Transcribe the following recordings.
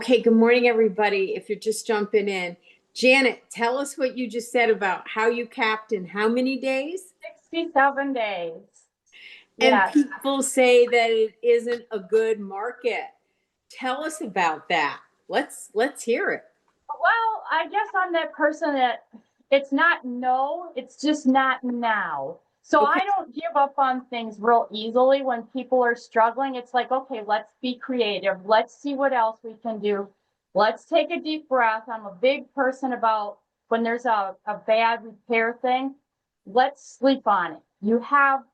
Okay, good morning, everybody. If you're just jumping in, Janet, tell us what you just said about how you capped in how many days? 67 days. And Yes. people say that it isn't a good market. Tell us about that. Let's hear it. Well, I guess I'm that person that it's not no, it's just not now. So Okay. I don't give up on things real easily when people are struggling. It's like, okay, let's be creative. Let's see what else we can do. Let's take a deep breath. I'm a big person about when there's a bad repair thing, let's sleep on it. You have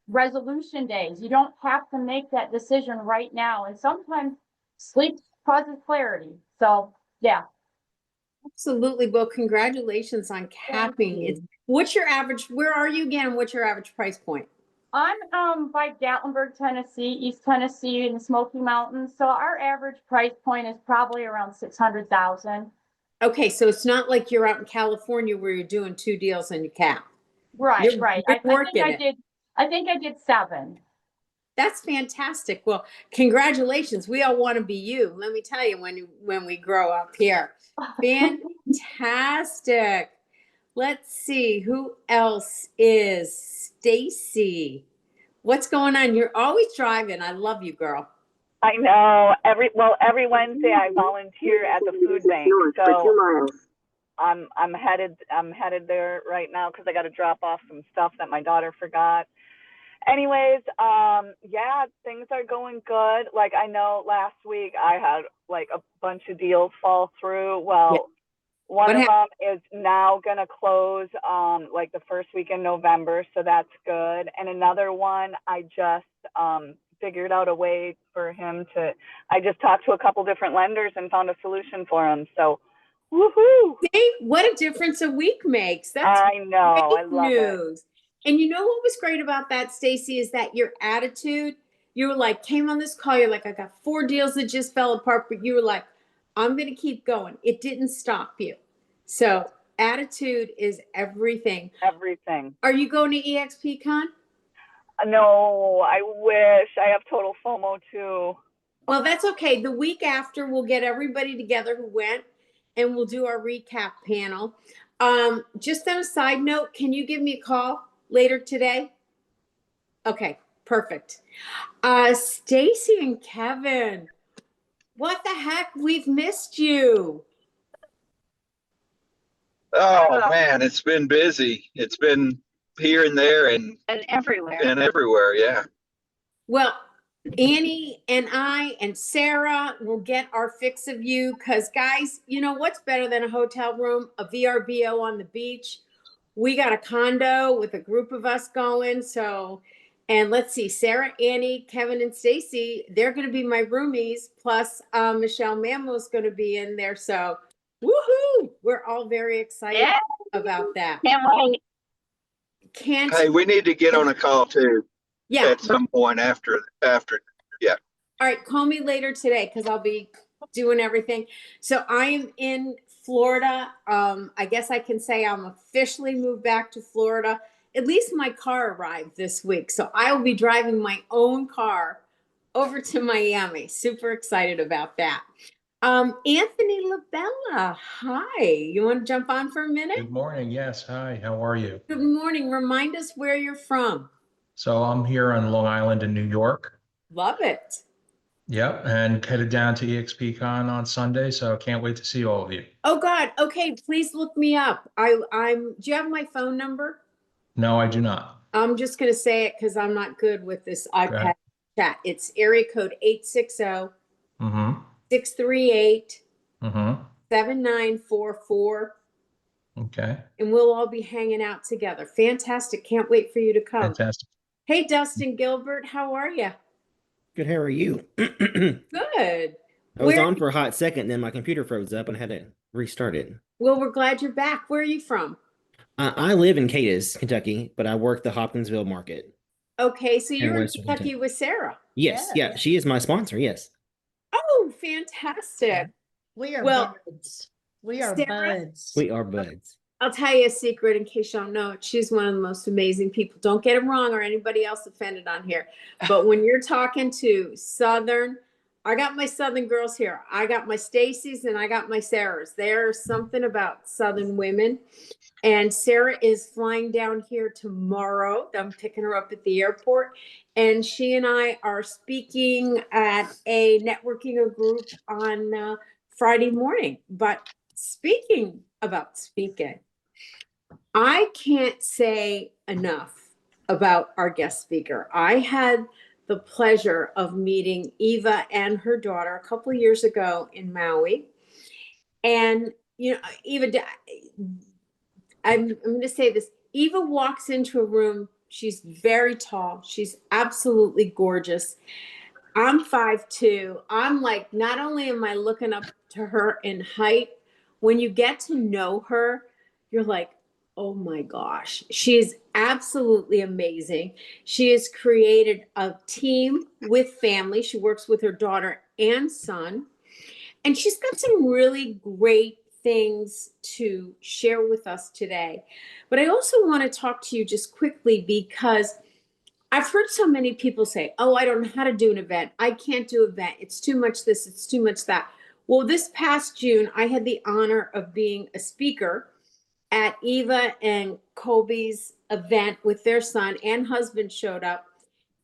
resolution days. You don't have to make that decision right now. And sometimes sleep causes clarity. So yeah. Absolutely. Well, congratulations on capping. What's your average? Where are you again? What's your average price point? I'm by Gatlinburg, Tennessee, East Tennessee in the Smoky Mountains. So our average price point is probably around 600,000. Okay, so it's not like you're out in California where you're doing two deals and you cap. Right, You're, right. you're I think working it. I think I did 7. That's fantastic. Well, congratulations. We all want to be you. Let me tell you when we grow up here. Fantastic. Let's see who else is Stacy. What's going on? You're always driving. I love you, girl. I know. Every Wednesday I volunteer at the food bank. So I'm headed there right now because I got to drop off some stuff that my daughter forgot. Anyways, yeah, things are going good. Like I know last week I had like a bunch of deals fall through. Well, Yeah. one of them is now gonna close like the first week in November, so that's good. And another one I just figured out a way for him to. I just talked to a couple different lenders and found a solution for him. So, woohoo! See, what a difference a week makes. That's I know. I great love it. news. And you know what was great about that, Stacy, is that your attitude, you were like, came on this call, you're like, I got 4 deals that just fell apart, but you were like, I'm going to keep going. It didn't stop you. So attitude is everything. Everything. Are you going to EXPCon? No, I wish. I have total FOMO too. Well, that's okay. The week after, we'll get everybody together who went and we'll do our recap panel. Just on a side note, can you give me a call later today? Okay, perfect. Stacy and Kevin, what the heck? We've missed you. Oh man, it's been busy. It's been here and there and everywhere. Yeah. Well, Annie and I and Sarah will get our fix of you because, guys, you know what's better than a hotel room? A VRBO on the beach. We got a condo with a group of us going. So, and let's see, Sarah, Annie, Kevin, and Stacy, they're going to be my roomies. Plus, Michelle Mammo is going to be in there. So, woohoo! We're all very excited about that. Can't wait. Hey, we need to get on a call too. Yeah. At some point after. Yeah. All right. Call me later today because I'll be doing everything. So I am in Florida. I guess I can say I'm officially moved back to Florida. At least my car arrived this week. So I will be driving my own car over to Miami. Super excited about that. Anthony Labella, hi. You want to jump on for a minute? Good morning. Yes. Hi. How are you? Good morning. Remind us where you're from. So I'm here on Long Island in New York. Love it. Yep. And headed down to EXPCon on Sunday. So can't wait to see all of you. Oh God. Okay. Please look me up. Do you have my phone number? No, I do not. I'm just going to say it because I'm not good with this iPad chat. It's area code 860 638 7944. Okay. And we'll all be hanging out together. Fantastic. Can't wait for you to come. Fantastic. Hey, Dustin Gilbert, how are you? Good. How are you? Good. I was on for a hot second, then my computer froze up and I had to restart it. Well, we're glad you're back. Where are you from? I live in Cadiz, Kentucky, but I work the Hopkinsville market. Okay, so you're in Western Kentucky Kentucky. with Sarah. Yes, yeah, she is my sponsor. Yes. Oh, fantastic. We are Well, buds. We are Sarah? buds. We are buds. I'll tell you a secret in case you don't know it. She's one of the most amazing people. Don't get it wrong or anybody else offended on here. But when you're talking to Southern I got my Southern girls here. I got my Stacy's and I got my Sarah's. There's something about Southern women. And Sarah is flying down here tomorrow. I'm picking her up at the airport. And she and I are speaking at a networking group on Friday morning. But speaking about speaking, I can't say enough about our guest speaker. I had the pleasure of meeting Eva and her daughter a couple of years ago in Maui. And, you know, Eva, I'm going to say this. Eva walks into a room. She's very tall. She's absolutely gorgeous. I'm 5'2". I'm like, not only am I looking up to her in height, when you get to know her, you're like, oh my gosh, she is absolutely amazing. She has created a team with family. She works with her daughter and son. And she's got some really great things to share with us today. But I also want to talk to you just quickly because I've heard so many people say, oh, I don't know how to do an event. I can't do an event. It's too much this, it's too much that. Well, this past June, I had the honor of being a speaker at Eva and Kobe's event with their son and husband showed up.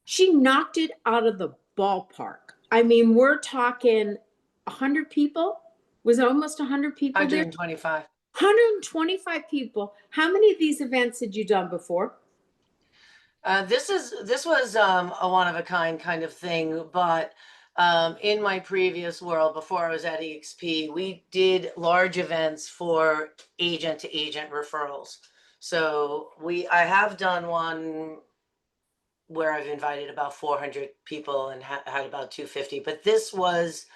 She knocked it out of the ballpark. I mean, we're talking 100 people. Was it almost 100 people there? 125. 125 people. How many of these events had you done before? This was a one of a kind of thing, but in my previous world, before I was at EXP, we did large events for agent to agent referrals. So I have done one where I've invited about 400 people and had about 250, but this was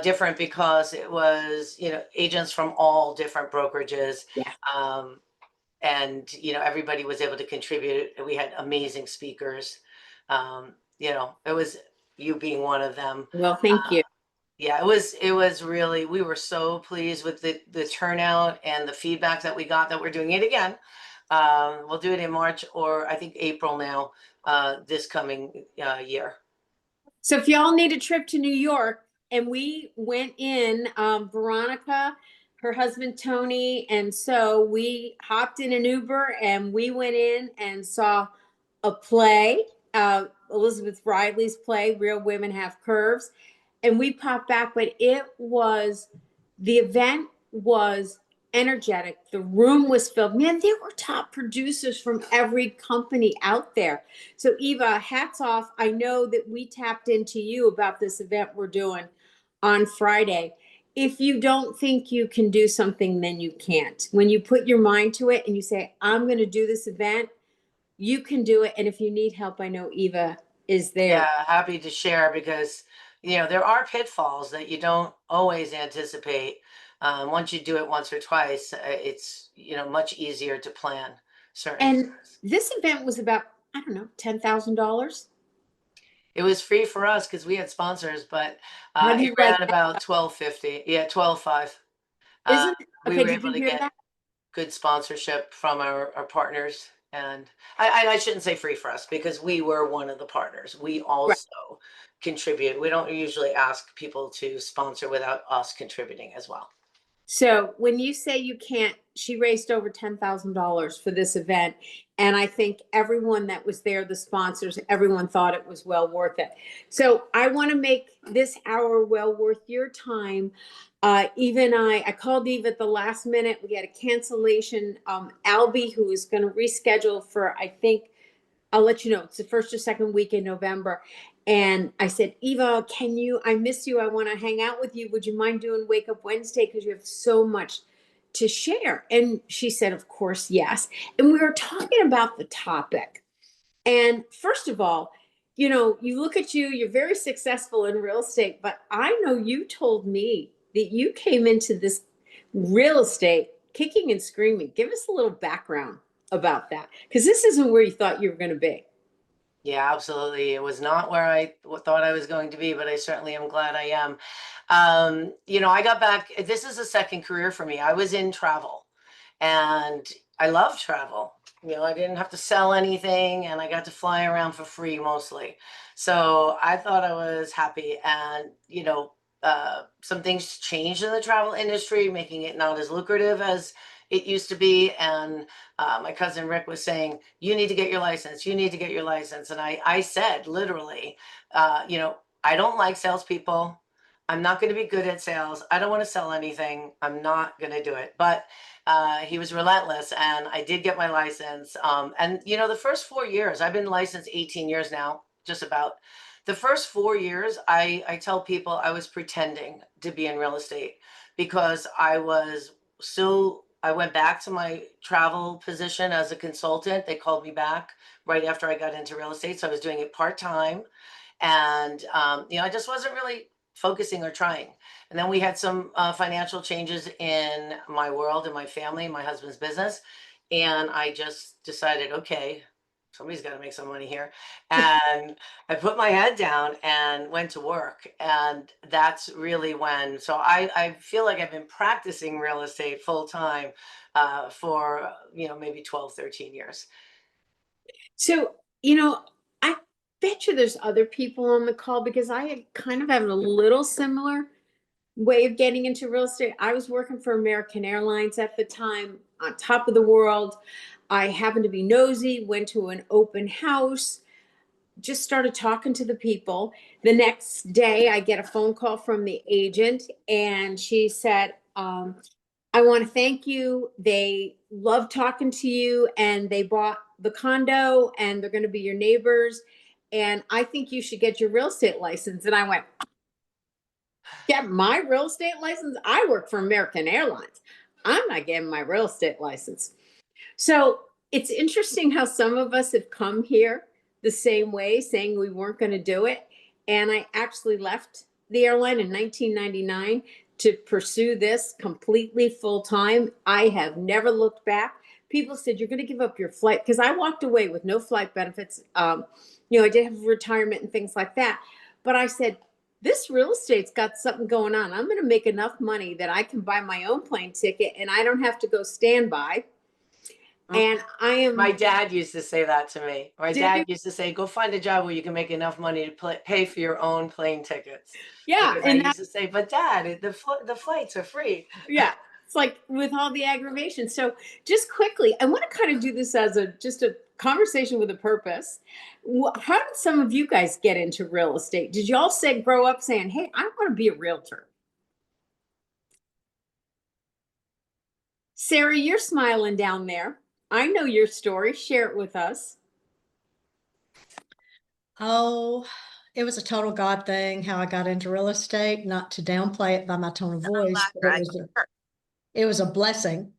different because it was, you know, agents from all different brokerages. Yeah. And, you know, everybody was able to contribute. We had amazing speakers. You know, it was you being one of them. Well, thank you. Yeah, it was really, we were so pleased with the turnout and the feedback that we got that we're doing it again. We'll do it in March or I think April now, this coming year. So if y'all need a trip to New York, and we went in, Veronica, her husband Tony, and so we hopped in an Uber and we went in and saw a play, Elizabeth Riley's play, Real Women Have Curves, and we popped back, but the event was energetic. The room was filled. Man, there were top producers from every company out there. So Eva, hats off. I know that we tapped into you about this event we're doing on Friday. If you don't think you can do something, then you can't. When you put your mind to it and you say, I'm going to do this event, you can do it. And if you need help, I know Eva is there. Yeah, happy to share because, you know, there are pitfalls that you don't always anticipate. Once you do it once or twice, it's, you know, much easier to plan certain And things. this event was about, I don't know, $10,000. It was free for us because we had sponsors, but How do you it like ran about 12.50. Yeah, 12.5. Isn't We okay? were Did able you to hear get that? good sponsorship from our partners. And I shouldn't say free for us because we were one of the partners. We Right. also contribute. We don't usually ask people to sponsor without us contributing as well. So when you say you can't, she raised over $10,000 for this event. And I think everyone that was there, the sponsors, everyone thought it was well worth it. So I want to make this hour well worth your time. Eva and I called Eva at the last minute. We had a cancellation. Albie, who is going to reschedule for, I think, I'll let you know. It's the first or second week in November. And I said, Eva, I miss you. I want to hang out with you. Would you mind doing Wake Up Wednesday? Because you have so much to share. And she said, of course, yes. And we were talking about the topic. And first of all, you know, you look at you, you're very successful in real estate, but I know you told me that you came into this real estate kicking and screaming. Give us a little background about that, because this isn't where you thought you were going to be. Yeah, absolutely. It was not where I thought I was going to be, but I certainly am glad I am. You know, I got back, this is a second career for me. I was in travel and I love travel. You know, I didn't have to sell anything and I got to fly around for free mostly. So I thought I was happy. And, some things changed in the travel industry, making it not as lucrative as it used to be. And my cousin Rick was saying, you need to get your license. You need to get your license. And I said, literally, I don't like salespeople. I'm not going to be good at sales. I don't want to sell anything. I'm not going to do it. But he was relentless, and I did get my license. And the first 4 years, I've been licensed 18 years now, just about. The first 4 years, I tell people I was pretending to be in real estate because I went back to my travel position as a consultant. They called me back right after I got into real estate. So I was doing it part-time. And, I just wasn't really focusing or trying. And then we had some financial changes in my world, in my family, my husband's business. And I just decided, okay, somebody's got to make some money here. And I put my head down and went to work. And that's really when, so I feel like I've been practicing real estate full time for, maybe 12, 13 years. So, I bet you there's other people on the call because I kind of have a little similar way of getting into real estate. I was working for American Airlines at the time, on top of the world. I happened to be nosy, went to an open house, just started talking to the people. The next day, I get a phone call from the agent, and she said, I want to thank you. They love talking to you, and they bought the condo, and they're going to be your neighbors. And I think you should get your real estate license. And I went, get my real estate license? I work for American Airlines. I'm not getting my real estate license. So it's interesting how some of us have come here the same way, saying we weren't going to do it. And I actually left the airline in 1999 to pursue this completely full time. I have never looked back. People said, you're going to give up your flight, because I walked away with no flight benefits. I did have retirement and things like that. But I said, this real estate's got something going on. I'm going to make enough money that I can buy my own plane ticket and I don't have to go standby. And I am. My dad used to say that to me. My Did dad you? used to say, go find a job where you can make enough money to pay for your own plane tickets. Yeah. Because I used to say, but Dad, the flights are free. Yeah. It's like with all the aggravation. So just quickly, I want to kind of do this as just a conversation with a purpose. How did some of you guys get into real estate? Did y'all grow up saying, hey, I want to be a realtor? Sarah, you're smiling down there. I know your story. Share it with us. Oh, it was a total God thing, how I got into real estate, not to downplay it by my tone of voice, but it was a blessing.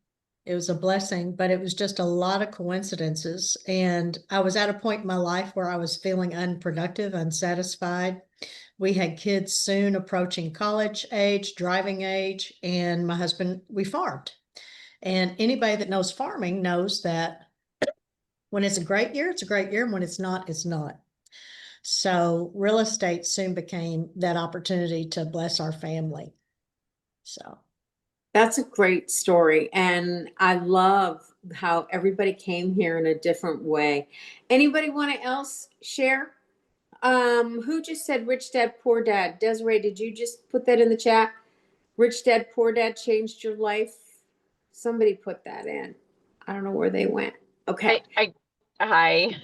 It was a blessing, but it was just a lot of coincidences. And I was at a point in my life where I was feeling unproductive, unsatisfied. We had kids soon approaching college age, driving age, and my husband, we farmed. And anybody that knows farming knows that when it's a great year, it's a great year. And when it's not, it's not. So real estate soon became that opportunity to bless our family. So that's a great story. And I love how everybody came here in a different way. Anybody want to else share? Who just said rich dad, poor dad? Desiree, did you just put that in the chat? Rich dad, poor dad changed your life? Somebody put that in. I don't know where they went. Okay. Hi.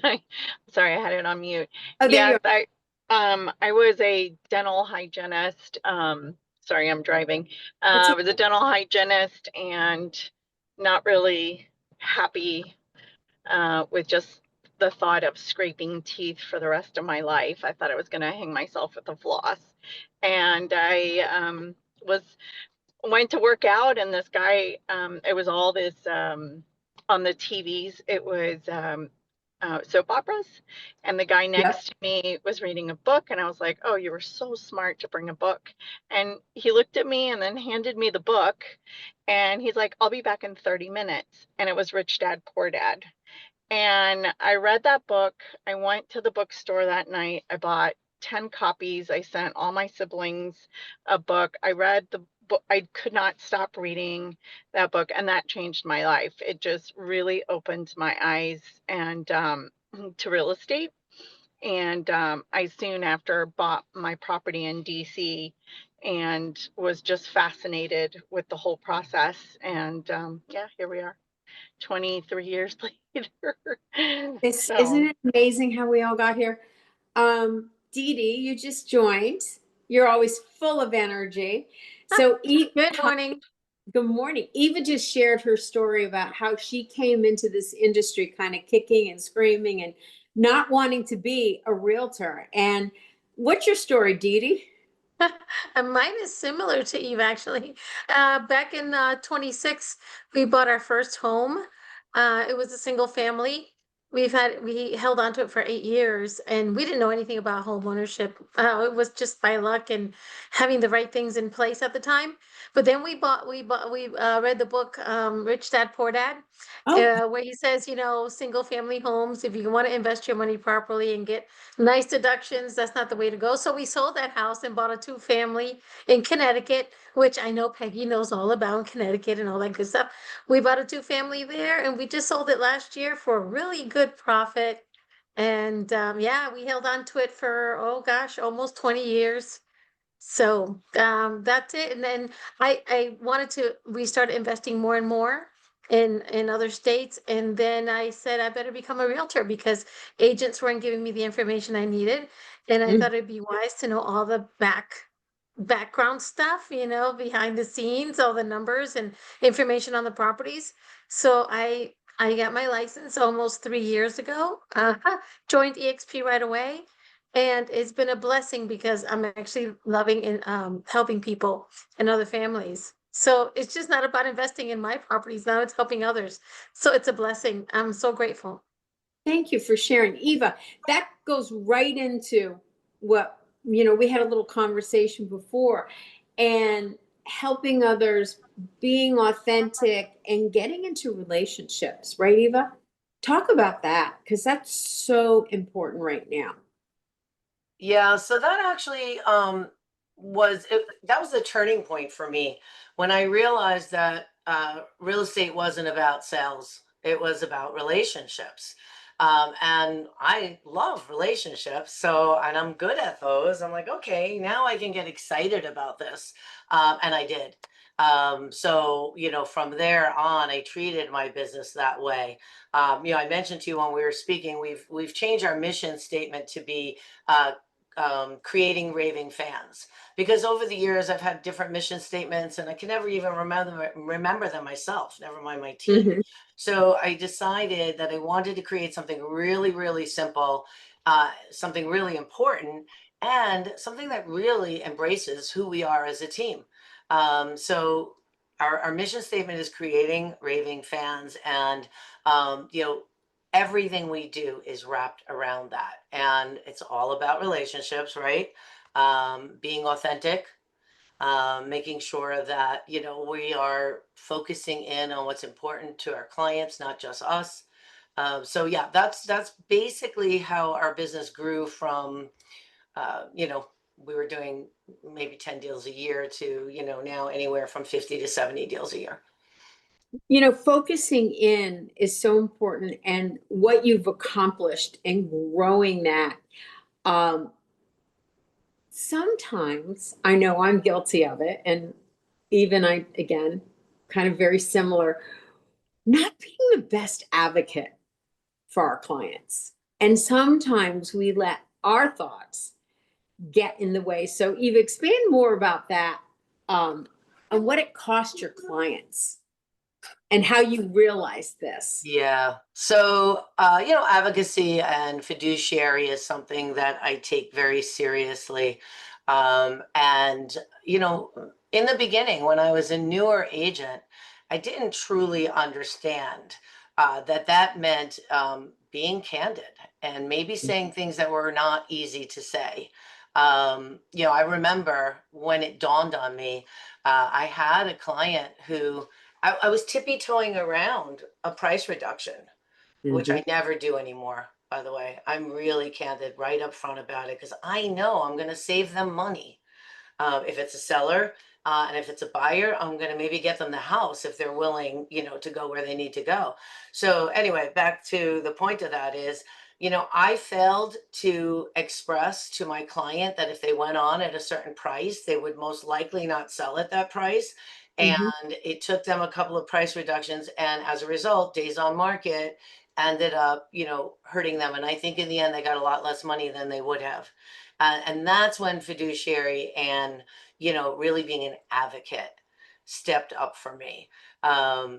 Sorry, I had it on mute. Oh, there you Yes, I was a dental hygienist. Sorry, I'm driving. I was a dental hygienist and not really happy with just the thought of scraping teeth for the rest of my life. I thought I was going to hang myself with a floss. And I went to work out, and this guy, it was all this on the TVs, it was soap operas, and the guy next to me was reading a book, and I was like, oh, you were so smart to bring a book. And he looked at me and then handed me the book, and he's like, I'll be back in 30 minutes. And it was Rich Dad, Poor Dad. And I read that book. I went to the bookstore that night. I bought 10 copies. I sent all my siblings a book. I read the book. I could not stop reading that book, and that changed my life. It just really opened my eyes and to real estate. And I soon after bought my property in DC and was just fascinated with the whole process. And yeah, here we are, 23 years later. Isn't it amazing how we all got here? Dee Dee, you just joined. You're always full of energy. So, Good morning. good morning. Eva just shared her story about how she came into this industry kind of kicking and screaming and not wanting to be a realtor. And what's your story, Dee Dee? Mine is similar to Eve, actually. Back in 26, we bought our first home. It was a single family. We held on to it for 8 years, and we didn't know anything about home ownership. It was just by luck and having the right things in place at the time. But then we read the book Rich Dad Poor Dad, where he says, single family homes, if you want to invest your money properly and get nice deductions, that's not the way to go. So we sold that house and bought a two-family in Connecticut, which I know Peggy knows all about, Connecticut and all that good stuff. We bought a two-family there, and we just sold it last year for a really good profit. And yeah, we held on to it for, oh gosh, almost 20 years. So that's it. And then I wanted to restart investing more and more in other states. And then I said I better become a realtor because agents weren't giving me the information I needed. And I thought it'd be wise to know all the background stuff, behind the scenes, all the numbers and information on the properties. So I got my license almost 3 years ago. Joined EXP right away. And it's been a blessing because I'm actually loving and helping people and other families. So it's just not about investing in my properties. Now it's helping others. So it's a blessing. I'm so grateful. Thank you for sharing. Eva, that goes right into what, we had a little conversation before, and helping others, being authentic and getting into relationships, right, Eva? Talk about that because that's so important right now. Yeah, so that actually that was a turning point for me when I realized that real estate wasn't about sales. It was about relationships. And I love relationships, and I'm good at those. I'm like, okay, now I can get excited about this. And I did. From there on, I treated my business that way. I mentioned to you when we were speaking, we've changed our mission statement to be creating raving fans, because over the years I've had different mission statements and I can never even remember them myself, never mind my team. So I decided that I wanted to create something really, really simple, something really important, and something that really embraces who we are as a team. So our mission statement is creating raving fans, and everything we do is wrapped around that. And it's all about relationships, right? Being authentic, making sure that, we are focusing in on what's important to our clients, not just us. So yeah, that's basically how our business grew from, we were doing maybe 10 deals a year to, now anywhere from 50 to 70 deals a year. Focusing in is so important, and what you've accomplished in growing that. Sometimes I know I'm guilty of it, and even I, again, kind of very similar, not being the best advocate for our clients. And sometimes we let our thoughts get in the way. So, Eve, expand more about that, and what it cost your clients and how you realized this. Yeah. So, advocacy and fiduciary is something that I take very seriously. And, in the beginning, when I was a newer agent, I didn't truly understand that meant being candid and maybe saying things that were not easy to say. I remember when it dawned on me, I had a client who I was tippy-toeing around a price reduction, which I never do anymore, by the way. I'm really candid right up front about it because I know I'm going to save them money. If it's a seller, and if it's a buyer, I'm going to maybe get them the house if they're willing, to go where they need to go. So anyway, back to the point of that is, You know, I failed to express to my client that if they went on at a certain price, they would most likely not sell at that price. And it took them a couple of price reductions. And as a result, days on market ended up, you know, hurting them. And I think in the end, they got a lot less money than they would have. And that's when fiduciary and, you know, really being an advocate stepped up for me,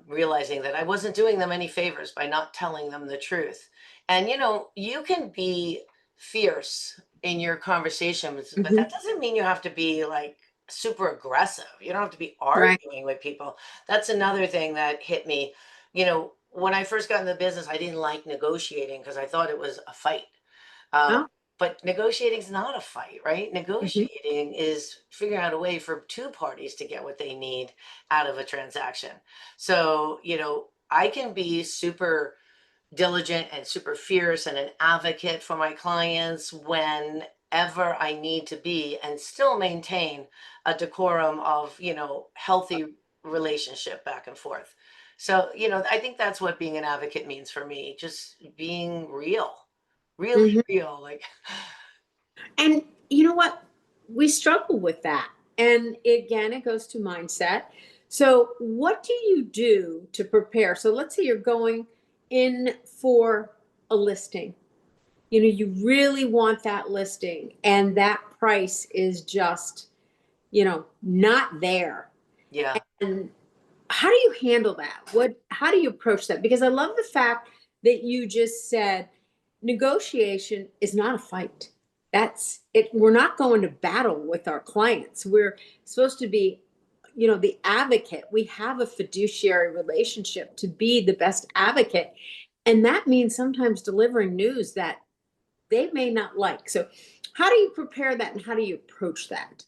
realizing that I wasn't doing them any favors by not telling them the truth. And, you know, you can be fierce in your conversations, but that doesn't mean you have to be like super aggressive. You don't have to be Right. arguing with people. That's another thing that hit me. You know, when I first got in the business, I didn't like negotiating because I thought it was a fight. Um, Oh. but negotiating is not a fight, right? Mhm. Negotiating is figuring out a way for two parties to get what they need out of a transaction. So, you know, I can be super diligent and super fierce and an advocate for my clients whenever I need to be and still maintain a decorum of, you know, healthy relationship back and forth. So, you know, I think that's what being an advocate means for me, just being real, really Mhm. real. Like, And you know what? We struggle with that. And again, it goes to mindset. So, what do you do to prepare? So, let's say you're going in for a listing. You know, you really want that listing, and that price is just, you know, not there. yeah, And how do you handle that? How do you approach that? Because I love the fact that you just said negotiation is not a fight. That's it. We're not going to battle with our clients. We're supposed to be, you know, the advocate. We have a fiduciary relationship to be the best advocate. And that means sometimes delivering news that they may not like. So, how do you prepare that and how do you approach that?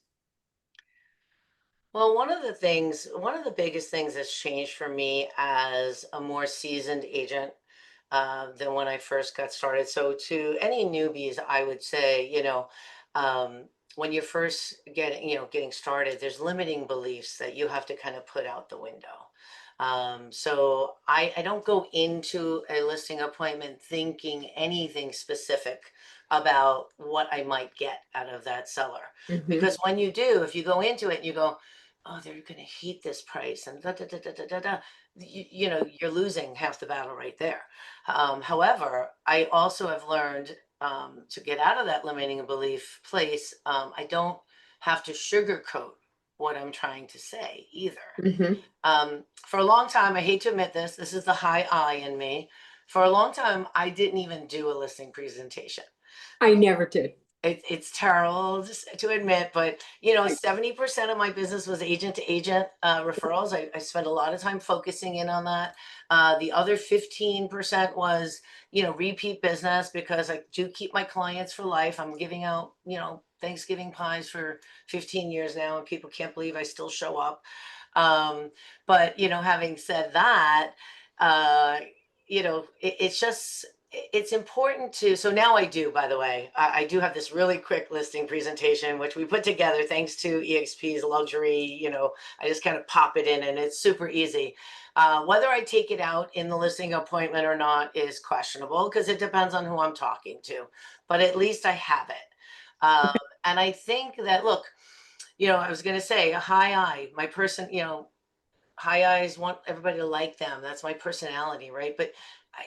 well, one of the biggest things that's changed for me as a more seasoned agent than when I first got started. So to any newbies, I would say, you know, when you're first getting started, there's limiting beliefs that you have to kind of put out the window. So I don't go into a listing appointment thinking anything specific about what I might get out of that seller. Mhm. Because when you do, if you go into it and you go, oh, they're going to hate this price and da da da da da da da, you know, you're losing half the battle right there. However, I also have learned to get out of that limiting belief place. I don't have to sugarcoat what I'm trying to say either. Mhm. For a long time, I hate to admit this, this is the high I in me. For a long time, I didn't even do a listing presentation. I never did. It's terrible to admit, but you know, 70% of my business was agent to agent referrals. I spent a lot of time focusing in on that. The other 15% was, you know, repeat business because I do keep my clients for life. I'm giving out, you know, Thanksgiving pies for 15 years now, and people can't believe I still show up. But you know, having said that, uh, you know, it's just it's important to, so now I do, by the way, I do have this really quick listing presentation which we put together thanks to EXP's luxury. You know, I just kind of pop it in and it's super easy. Whether I take it out in the listing appointment or not is questionable because it depends on who I'm talking to, but at least I have it. And I think that, look, you know, I was going to say a high I, my person, you know, high eyes want everybody to like them. That's my personality, right? But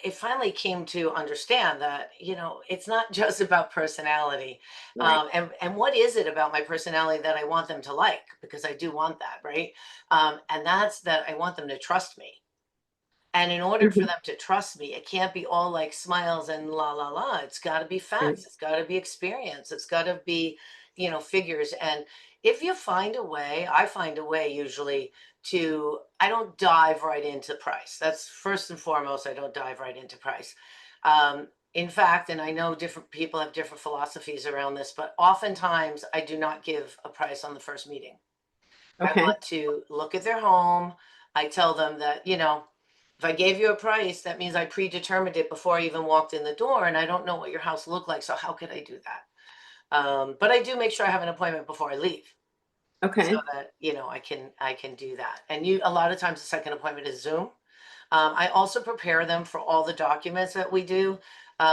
it finally came to understand that, you know, it's not just about personality. Right. And what is it about my personality that I want them to like? Because I do want that, right? And that's that I want them to trust me. And in order for Mhm. them to trust me, it can't be all like smiles and la la la. It's got to be Right. facts. It's got to be experience. It's got to be, you know, figures. And if you find a way, I find a way usually to, I don't dive right into price. That's first and foremost, I don't dive right into price. In fact, and I know different people have different philosophies around this, but oftentimes I do not give a price on the first meeting. I Okay. want to look at their home. I tell them that, you know, if I gave you a price, that means I predetermined it before I even walked in the door, and I don't know what your house looked like. So how could I do that? But I do make sure I have an appointment before I leave, so Okay. that you know I can do that. And you, a lot of times the second appointment is Zoom. I also prepare them for all the documents that we do.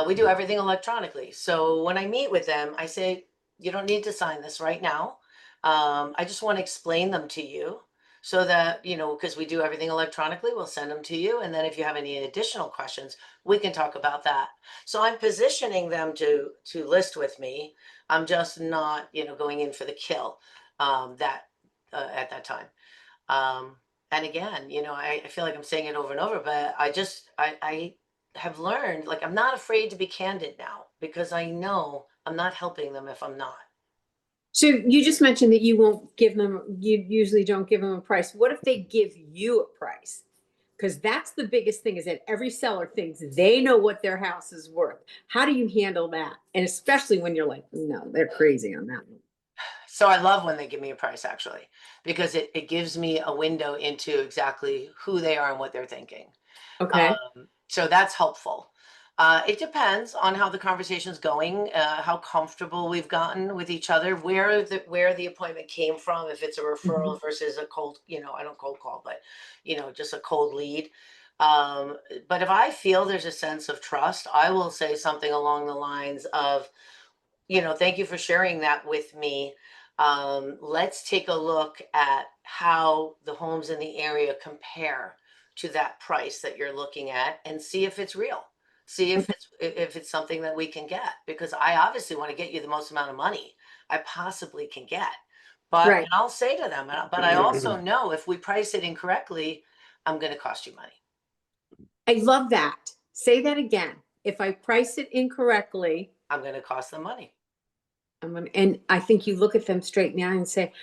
We do everything electronically. So when I meet with them, I say, you don't need to sign this right now. I just want to explain them to you so that, you know, because we do everything electronically, we'll send them to you. And then if you have any additional questions, we can talk about that. So I'm positioning them to list with me. I'm just not, you know, going in for the kill at that time. And again, you know, I feel like I'm saying it over and over, but I have learned, like, I'm not afraid to be candid now because I know I'm not helping them if I'm not. So you just mentioned that you won't give them, you usually don't give them a price. What if they give you a price? Because that's the biggest thing, is that every seller thinks they know what their house is worth. How do you handle that? And especially when you're like, no, they're crazy on that one. So I love when they give me a price, actually, because it gives me a window into exactly who they are and what they're thinking. Okay. So that's helpful. It depends on how the conversation's going, how comfortable we've gotten with each other, where the appointment came from, if it's a referral versus a cold, you know, I don't cold call, but, you know, just a cold lead. But if I feel there's a sense of trust, I will say something along the lines of, you know, thank you for sharing that with me. Let's take a look at how the homes in the area compare to that price that you're looking at and see if it's real. See if it's something that we can get, because I obviously want to get you the most amount of money I possibly can get. But Right. and I'll say to them, but I also know if we price it incorrectly, I'm going to cost you money. I love that. Say that again. If I price it incorrectly, I'm going to cost them money. and I think you look at them straight now and say,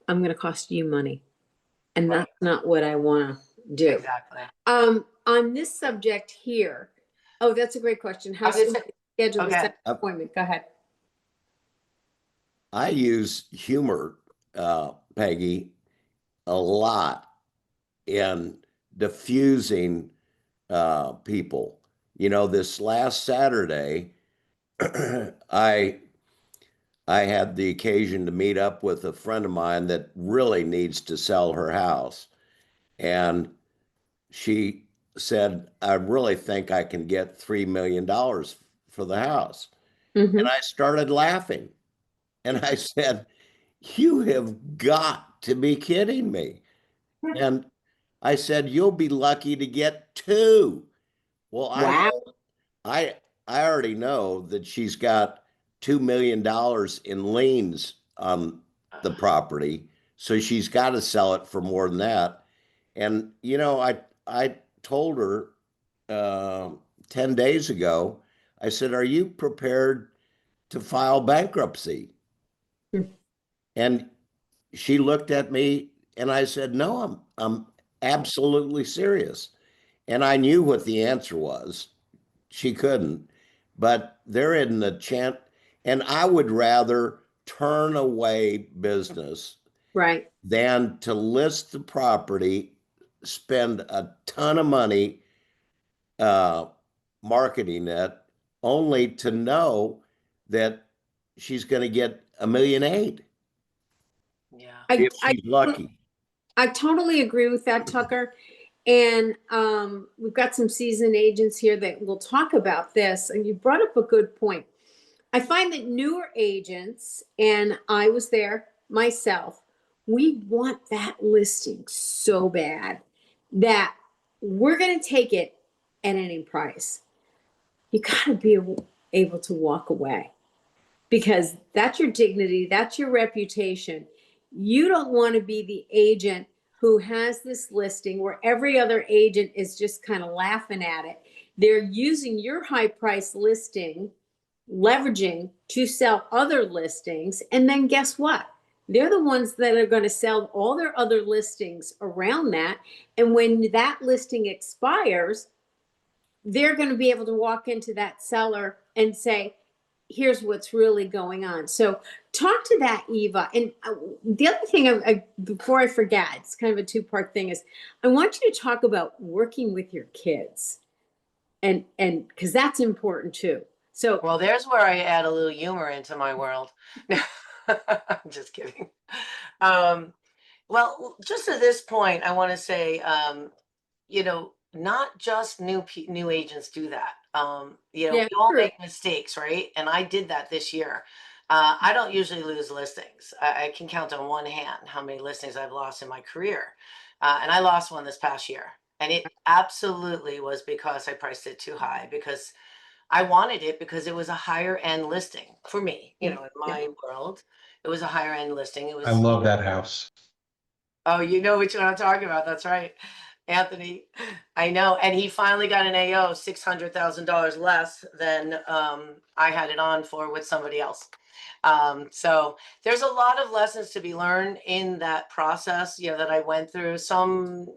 I'm going to cost you money. And Right. that's not what I want to do. Exactly. On this subject here, oh, that's a great question. How I was gonna soon say- do you schedule the okay. second appointment? Go ahead. I use humor, Peggy, a lot in diffusing people. You know, this last Saturday, I I had the occasion to meet up with a friend of mine that really needs to sell her house. And she said, I really think I can get $3 million for the house. Mhm. And I started laughing. And I said, you have got to be kidding me. And I said, you'll be lucky to get two. Well, Wow. I I already know that she's got $2 million in liens on the property, so she's got to sell it for more than that. And you know, I told her 10 days ago, I said, "Are you prepared to file bankruptcy?" Hmm. And she looked at me and I said, "No, I'm absolutely serious." And I knew what the answer was. She couldn't, but there isn't a chance. And I would rather turn away business Right. than to list the property, spend a ton of money uh, marketing it, only to know that she's going to get $1.8 million Yeah. if she's lucky. I totally agree with that, Tucker. And we've got some seasoned agents here that will talk about this. And you brought up a good point. I find that newer agents, and I was there myself, we want that listing so bad that we're going to take it at any price. You got to be able to walk away, because that's your dignity, that's your reputation. You don't want to be the agent who has this listing where every other agent is just kind of laughing at it. They're using your high price listing, leveraging to sell other listings. And then guess what? They're the ones that are going to sell all their other listings around that. And when that listing expires, they're going to be able to walk into that seller and say, here's what's really going on. So talk to that, Eva. And the other thing, before I forget, it's kind of a two-part thing, is I want you to talk about working with your kids, and because that's important too. So Well, there's where I add a little humor into my world. I'm just kidding. Well, just at this point, I want to say, you know, not just new agents do that. Yeah, We all true. make mistakes, right? And I did that this year. I don't usually lose listings. I can count on one hand how many listings I've lost in my career. And I lost one this past year. And it absolutely was because I priced it too high, because I wanted it because it was a higher end listing for me, in my world. It was a higher end listing. It I was, love that house. oh, you know which one I'm talking about. That's right. Anthony, I know. And he finally got an AO $600,000 less than I had it on for with somebody else. So there's a lot of lessons to be learned in that process, that I went through. Some,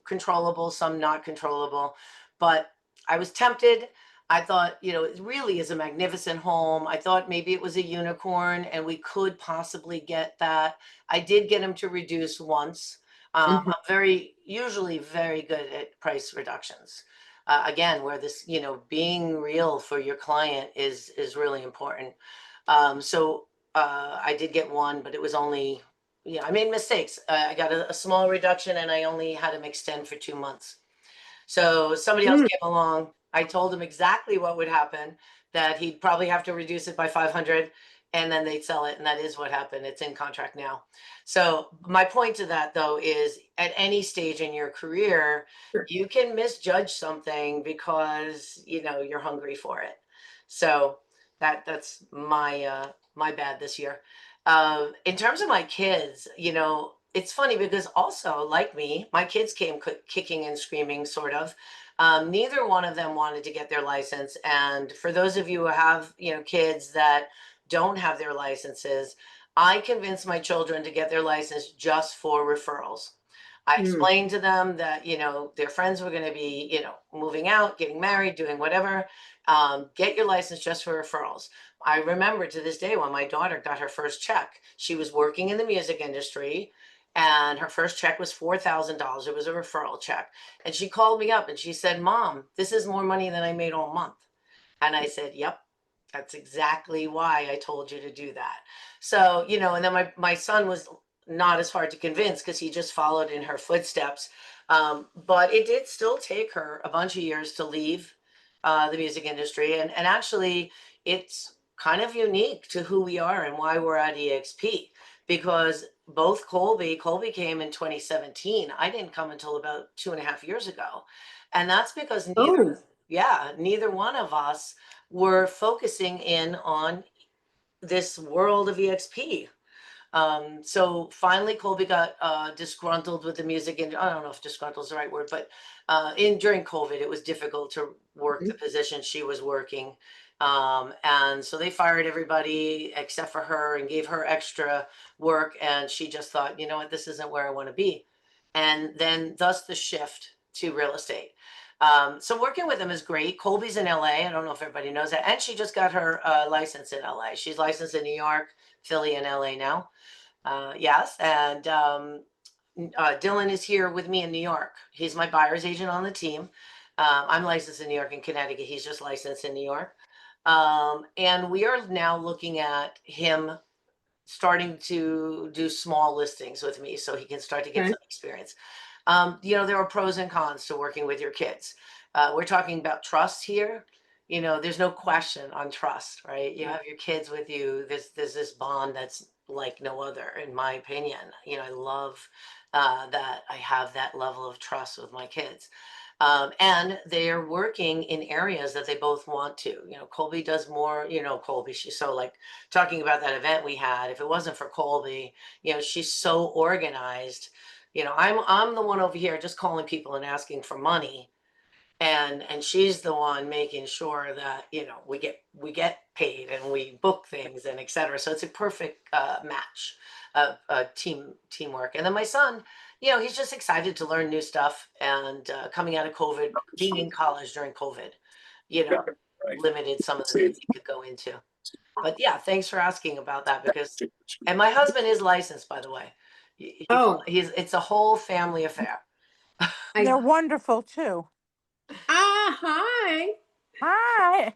controllable, some not controllable. But I was tempted. I thought, it really is a magnificent home. I thought maybe it was a unicorn and we could possibly get that. I did get him to reduce once. I'm usually very good at price reductions. Again, where this, being real for your client is really important. So I did get one, but it was only, I made mistakes. I got a small reduction and I only had him extend for 2 months. So somebody else came along. I told him exactly what would happen, that he'd probably have to reduce it by 500 and then they'd sell it. And that is what happened. It's in contract now. So my point to that though is at any stage in your career, you can misjudge something because, you're hungry for it. So that's my bad this year. In terms of my kids, it's funny because also, like me, my kids came kicking and screaming, sort of. Neither one of them wanted to get their license. And for those of you who have, kids that don't have their licenses, I convinced my children to get their license just for referrals. I explained to them that, their friends were going to be, moving out, getting married, doing whatever. Get your license just for referrals. I remember to this day when my daughter got her first check. She was working in the music industry and her first check was $4,000. It was a referral check. And she called me up and she said, "Mom, this is more money than I made all month." And I said, "Yep, that's exactly why I told you to do that." So, and then my son was not as hard to convince because he just followed in her footsteps. But it did still take her a bunch of years to leave the music industry. And actually, it's kind of unique to who we are and why we're at EXP, because both Colby came in 2017. I didn't come until about 2.5 years ago. And that's because neither one of us were focusing in on this world of EXP. So finally Colby got disgruntled with the music, and I don't know if disgruntled is the right word, but during COVID, it was difficult to work the position she was working. And so they fired everybody except for her and gave her extra work. And she just thought, you know what, this isn't where I want to be. And then thus the shift to real estate. So working with them is great. Colby's in LA. I don't know if everybody knows that. And she just got her license in LA. She's licensed in New York, Philly, and LA now. Yes. And Dylan is here with me in New York. He's my buyer's agent on the team. I'm licensed in New York and Connecticut. He's just licensed in New York. And we are now looking at him starting to do small listings with me so he can start to get some experience. There are pros and cons to working with your kids. We're talking about trust here. There's no question on trust, right? You have your kids with you. There's this bond that's like no other, in my opinion. I love that I have that level of trust with my kids. And they're working in areas that they both want to. Colby does more, Colby, she's so like talking about that event we had. If it wasn't for Colby, she's so organized. I'm the one over here just calling people and asking for money. And she's the one making sure that, we get paid and we book things and et cetera. So it's a perfect match of teamwork. And then my son, he's just excited to learn new stuff. And coming out of COVID, being in college during COVID, limited some of the things he could go into. But yeah, thanks for asking about that, and my husband is licensed, by the way. It's a whole family affair. They're wonderful too. Hi. Hi.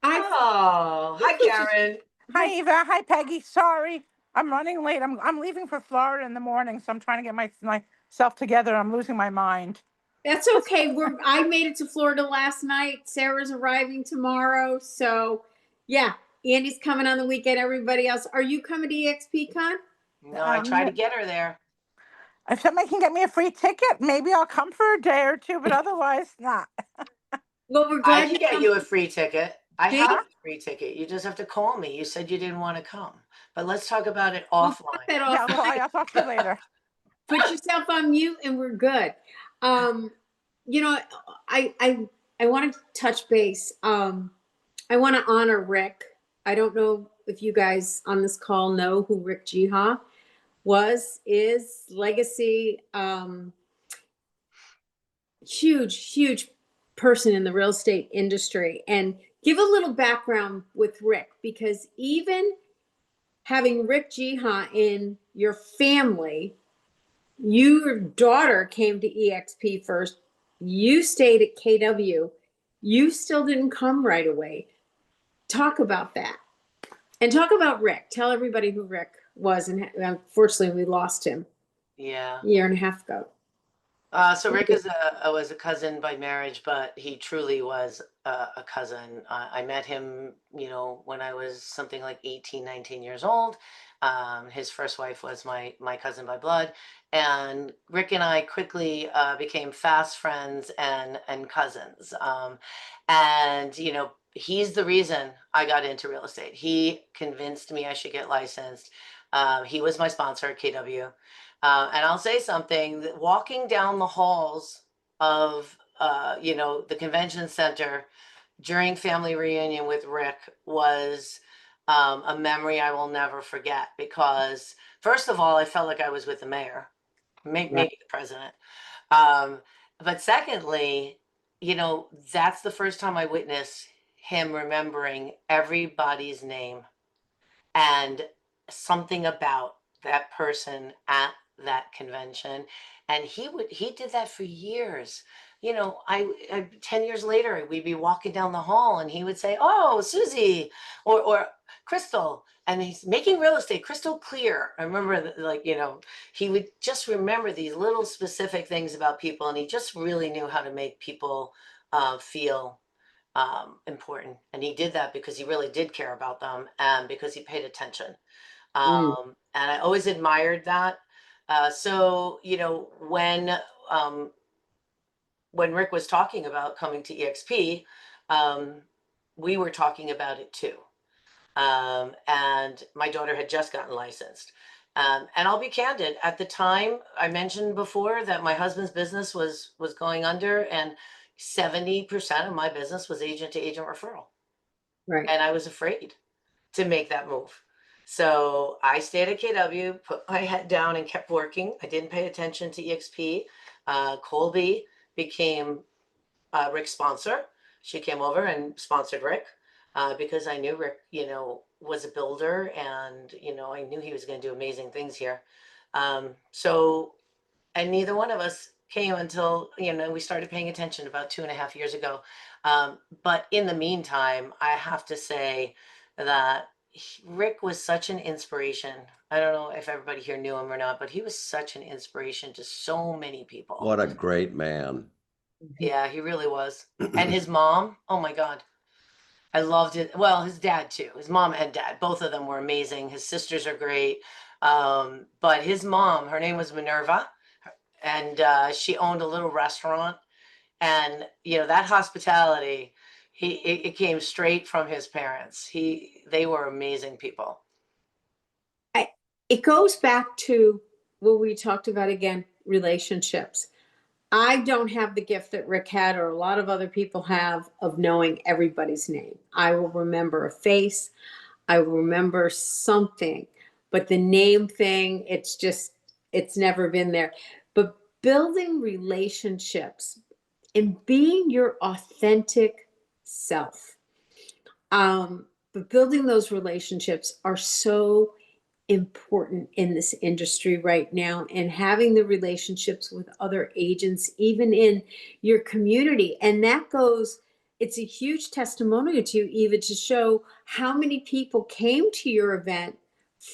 Hi, Karen. Hi, Eva. Hi, Peggy. Sorry, I'm running late. I'm leaving for Florida in the morning, so I'm trying to get myself together. I'm losing my mind. That's okay. I made it to Florida last night. Sarah's arriving tomorrow. So yeah, Andy's coming on the weekend. Everybody else. Are you coming to EXPCon? No, I try to get her there. If somebody can get me a free ticket, maybe I'll come for a day or two, but otherwise not. Well, we're I glad can get you a free ticket. I See? have a free ticket. You just have to call me. You said you didn't want to come, but let's talk about it We'll offline. put that Yeah, offline. I'll talk to you later. Put yourself on mute and we're good. You know, I want to touch base. I want to honor Rick. I don't know if you guys on this call know who Rick Jiha is, legacy, huge person in the real estate industry. And give a little background with Rick, because even having Rick Jiha in your family, your daughter came to EXP first. You stayed at KW. You still didn't come right away. Talk about that. And talk about Rick. Tell everybody who Rick was. And unfortunately, we lost him Yeah. a year and a half ago. So Rick was a cousin by marriage, but he truly was a cousin. I met him, when I was something like 18, 19 years old. His first wife was my cousin by blood. And Rick and I quickly became fast friends and cousins. And, he's the reason I got into real estate. He convinced me I should get licensed. He was my sponsor at KW. And I'll say something, that walking down the halls of, the convention center during family reunion with Rick was a memory I will never forget, because first of all, I felt like I was with the mayor, maybe the president. But secondly, that's the first time I witnessed him remembering everybody's name and something about that person at that convention. And he did that for years. I 10 years later, we'd be walking down the hall and he would say, "Oh, Susie," or "Crystal," and he's making real estate crystal clear. I remember he would just remember these little specific things about people, and he just really knew how to make people feel important. And he did that because he really did care about them and because he paid attention. And I always admired that. So, when Rick was talking about coming to EXP, we were talking about it too. And my daughter had just gotten licensed. And I'll be candid, at the time I mentioned before that my husband's business was going under, and 70% of my business was agent to agent referral. Right. And I was afraid to make that move. So I stayed at KW, put my head down and kept working. I didn't pay attention to EXP. Colby became Rick's sponsor. She came over and sponsored Rick because I knew Rick, was a builder, and, I knew he was going to do amazing things here. And neither one of us came until, we started paying attention about 2.5 years ago. But in the meantime, I have to say that Rick was such an inspiration. I don't know if everybody here knew him or not, but he was such an inspiration to so many people. What a great man. Yeah, he really was. And his mom, oh my God. I loved it. Well, his dad too. His mom and dad, both of them were amazing. His sisters are great. But his mom, her name was Minerva, and she owned a little restaurant. And, that hospitality, it came straight from his parents. They were amazing people. It goes back to what we talked about again, relationships. I don't have the gift that Rick had, or a lot of other people have, of knowing everybody's name. I will remember a face. I will remember something, but the name thing, it's never been there. But building relationships and being your authentic self. But building those relationships are so important in this industry right now, and having the relationships with other agents, even in your community. And it's a huge testimonial to you, Eva, to show how many people came to your event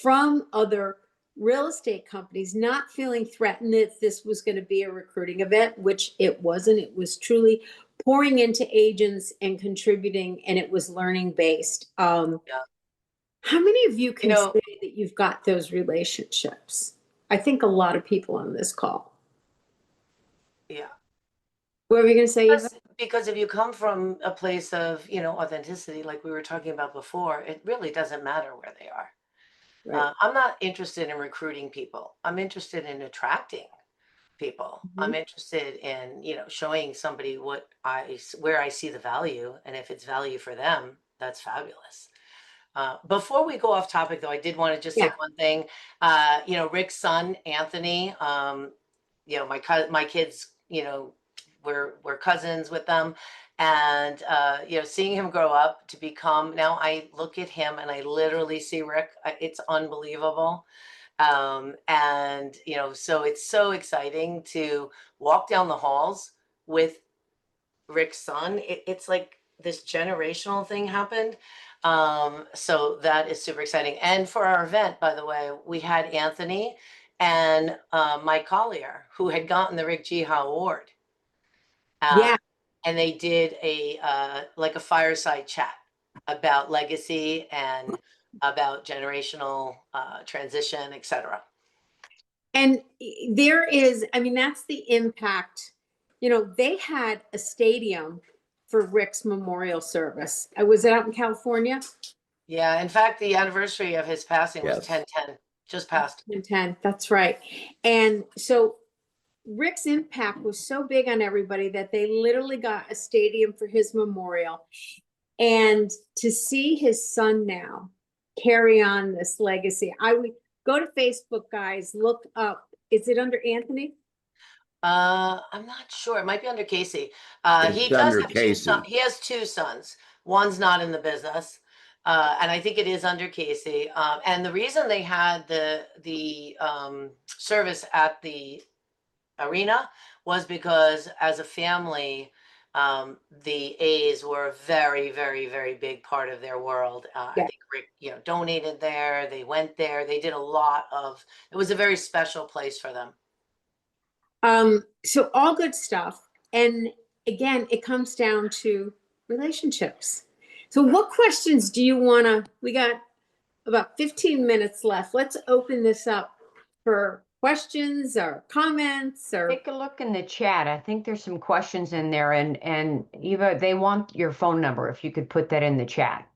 from other real estate companies not feeling threatened that this was going to be a recruiting event, which it wasn't. It was truly pouring into agents and contributing, and it was learning based. Yeah. How many of you can You know, say that you've got those relationships? I think a lot of people on this call. yeah. What were you going to say, Eva? Because if you come from a place of, authenticity, like we were talking about before, it really doesn't matter where they are. Right. I'm not interested in recruiting people. I'm interested in attracting people. I'm interested in, showing somebody where I see the value, and if it's value for them, that's fabulous. Before we go off topic, though, I did want to just say one thing. Rick's son, Anthony, my kids, we're cousins with them. And, seeing him grow up to become, now I look at him and I literally see Rick. It's unbelievable. And, so it's so exciting to walk down the halls with Rick's son. It's like this generational thing happened. So that is super exciting. And for our event, by the way, we had Anthony and Mike Collier, who had gotten the Rick G. Howe Award. Yeah. And they did like a fireside chat about legacy and about generational transition, etc. And there is, I mean, that's the impact. They had a stadium for Rick's memorial service. Was it out in California? Yeah. In fact, the anniversary of his passing was Yes. 10/10, just passed. 10/10, that's right. And so Rick's impact was so big on everybody that they literally got a stadium for his memorial. And to see his son now carry on this legacy, I would go to Facebook, guys, look up. Is it under Anthony? I'm not sure. It might be under Casey. It's He does under have Casey. he has two sons. One's not in the business. And I think it is under Casey. And the reason they had the service at the arena was because as a family, the A's were a very, very, very big part of their world. I think Rick, donated there. They went there. They did a lot of. It was a very special place for them. So all good stuff. And again, it comes down to relationships. So what questions do you want to, we got about 15 minutes left. Let's open this up for questions or comments or. Take a look in the chat. I think there's some questions in there, and Eva, they want your phone number if you could put that in the chat.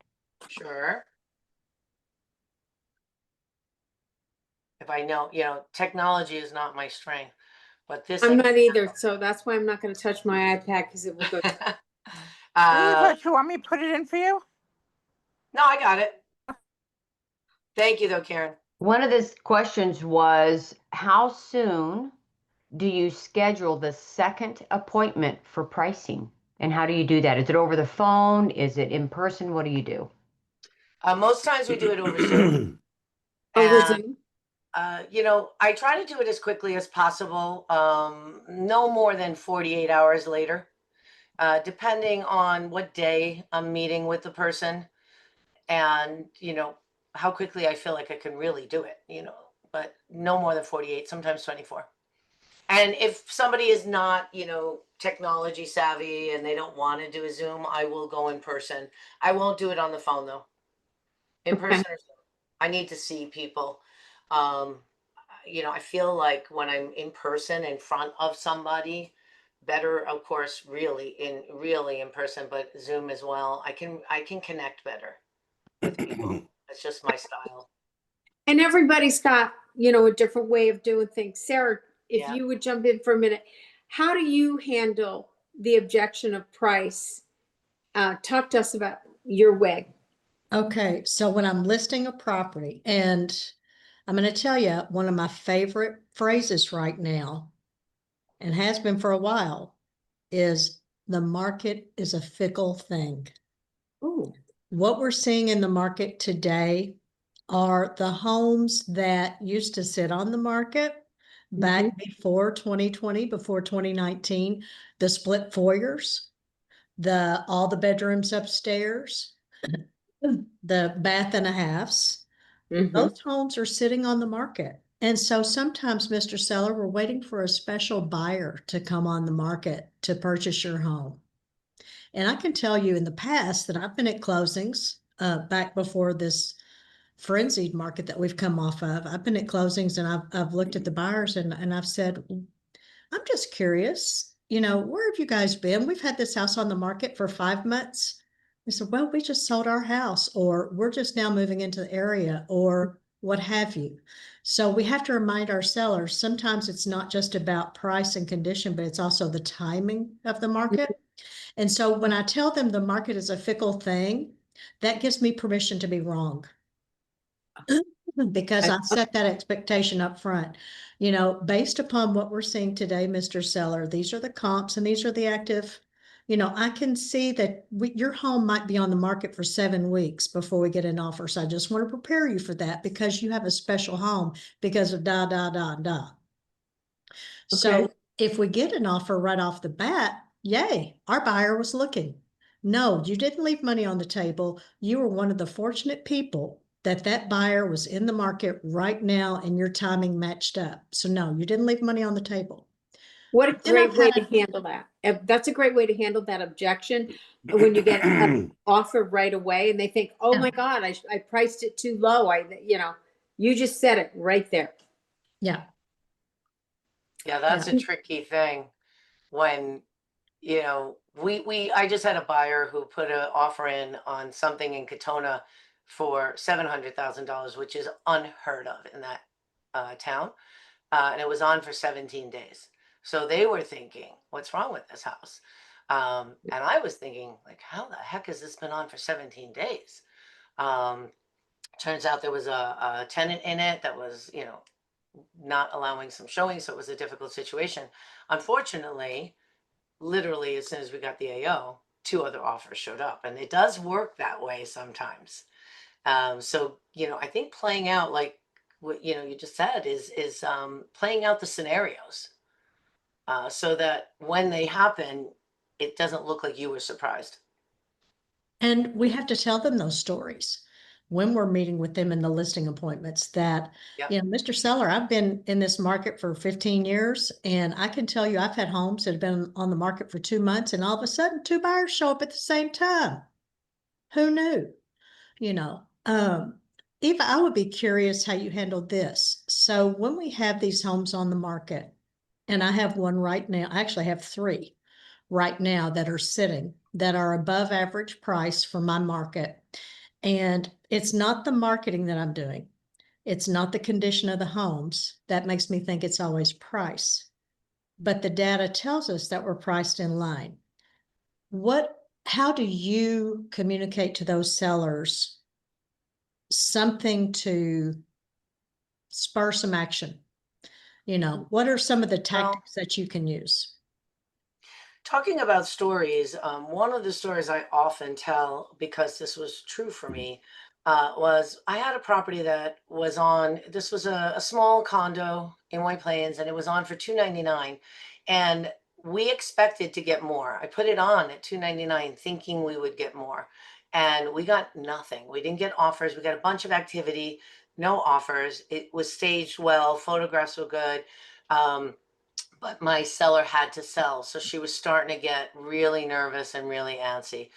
Sure. If I know, technology is not my strength, but this. I'm not either, so that's why I'm not going to touch my iPad because it will go. Eva, do you want me to put it in for you? No, I got it. Thank you, though, Karen. One of the questions was, how soon do you schedule the second appointment for pricing? And how do you do that? Is it over the phone? Is it in person? What do you do? Most times we do it over Zoom. Over Zoom? I try to do it as quickly as possible. No more than 48 hours later, depending on what day I'm meeting with the person and, how quickly I feel like I can really do it, but no more than 48, sometimes 24. And if somebody is not, technology savvy and they don't want to do a Zoom, I will go in person. I won't do it on the phone though. In person or Zoom. I need to see people. I feel like when I'm in person in front of somebody, better, of course, really in person, but Zoom as well. I can connect better with people. It's just my style. And everybody's got, a different way of doing things. Sarah, if you would jump in for a minute, how do you handle the objection of price? Talk to us about your way. Okay, so when I'm listing a property, and I'm going to tell you one of my favorite phrases right now, and has been for a while, is the market is a fickle thing. Ooh. What we're seeing in the market today are the homes that used to sit on the market back before 2020, before 2019, the split foyers, all the bedrooms upstairs, the bath and a halves. Those homes are sitting on the market. And so sometimes, Mr. Seller, we're waiting for a special buyer to come on the market to purchase your home. And I can tell you in the past that I've been at closings back before this frenzied market that we've come off of. I've been at closings and I've looked at the buyers and I've said, I'm just curious, where have you guys been? We've had this house on the market for 5 months. They said, well, we just sold our house, or we're just now moving into the area, or what have you. So we have to remind our sellers, sometimes it's not just about price and condition, but it's also the timing of the market. And so when I tell them the market is a fickle thing, that gives me permission to be wrong. Because I set that expectation up front. Based upon what we're seeing today, Mr. Seller, these are the comps and these are the active. I can see that your home might be on the market for 7 weeks before we get an offer. So I just want to prepare you for that because you have a special home because of da, da, da, da. So if we get an offer right off the bat, yay, our buyer was looking. No, you didn't leave money on the table. You were one of the fortunate people that buyer was in the market right now and your timing matched up. So no, you didn't leave money on the table. What a great way to handle that. That's a great way to handle that objection when you get an offer right away and they think, oh my God, I priced it too low. You just said it right there. Yeah. Yeah, that's a tricky thing when, I just had a buyer who put an offer in on something in Katona for $700,000, which is unheard of in that town. And it was on for 17 days. So they were thinking, what's wrong with this house? And I was thinking, like, how the heck has this been on for 17 days? Turns out there was a tenant in it that was, not allowing some showing. So it was a difficult situation. Unfortunately, literally, as soon as we got the AO, 2 other offers showed up. And it does work that way sometimes. So, I think playing out like what you just said is playing out the scenarios so that when they happen, it doesn't look like you were surprised. And we have to tell them those stories when we're meeting with them in the listing appointments that, Mr. Seller, I've been in this market for 15 years, and I can tell you I've had homes that have been on the market for 2 months, and all of a sudden 2 buyers show up at the same time. Who knew? Eva, I would be curious how you handled this. So when we have these homes on the market, and I have one right now, I actually have 3 right now that are sitting that are above average price for my market. And it's not the marketing that I'm doing. It's not the condition of the homes. That makes me think it's always price. But the data tells us that we're priced in line. How do you communicate to those sellers something to spur some action? What are some of the tactics that you can use? Talking about stories, one of the stories I often tell, because this was true for me, was I had a property that was on, this was a small condo in White Plains, and it was on for $299. And we expected to get more. I put it on at $299 thinking we would get more. And we got nothing. We didn't get offers. We got a bunch of activity, no offers. It was staged well, photographs were good. But my seller had to sell. So she was starting to get really nervous and really antsy.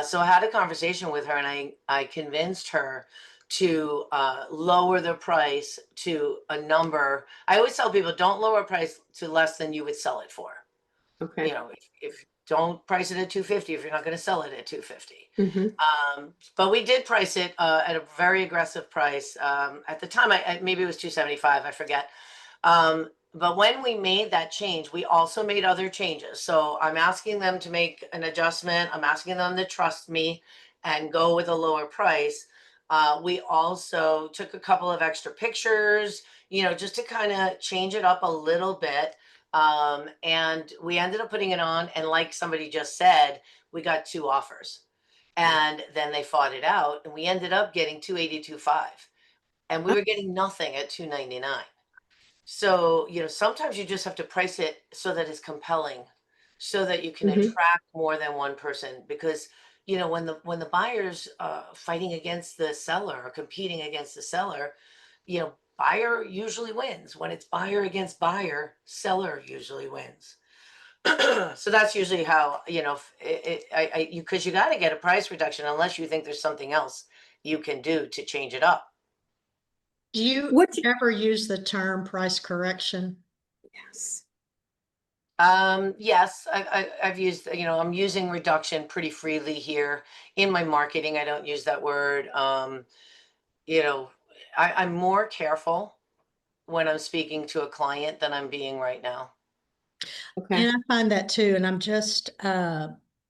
So I had a conversation with her and I convinced her to lower the price to a number. I always tell people, don't lower price to less than you would sell it for. Okay. If don't price it at 250 if you're not going to sell it at 250. Mm-hmm. But we did price it at a very aggressive price. At the time, maybe it was 275, I forget. But when we made that change, we also made other changes. So I'm asking them to make an adjustment. I'm asking them to trust me and go with a lower price. We also took a couple of extra pictures, just to kind of change it up a little bit. And we ended up putting it on. And like somebody just said, we got 2 offers. And then they fought it out. And we ended up getting 282.5. And we were getting nothing at 299. So, sometimes you just have to price it so that it's compelling, so that you can attract more than one person. Because, when the buyer's fighting against the seller or competing against the seller, buyer usually wins. When it's buyer against buyer, seller usually wins. So that's usually how, you know, because you got to get a price reduction unless you think there's something else you can do to change it up. Do you What? ever use the term price correction? Yes. Yes, I've used, you know, I'm using reduction pretty freely here in my marketing. I don't use that word. You know, I'm more careful when I'm speaking to a client than I'm being right now. Okay. And I find that too. And I'm just,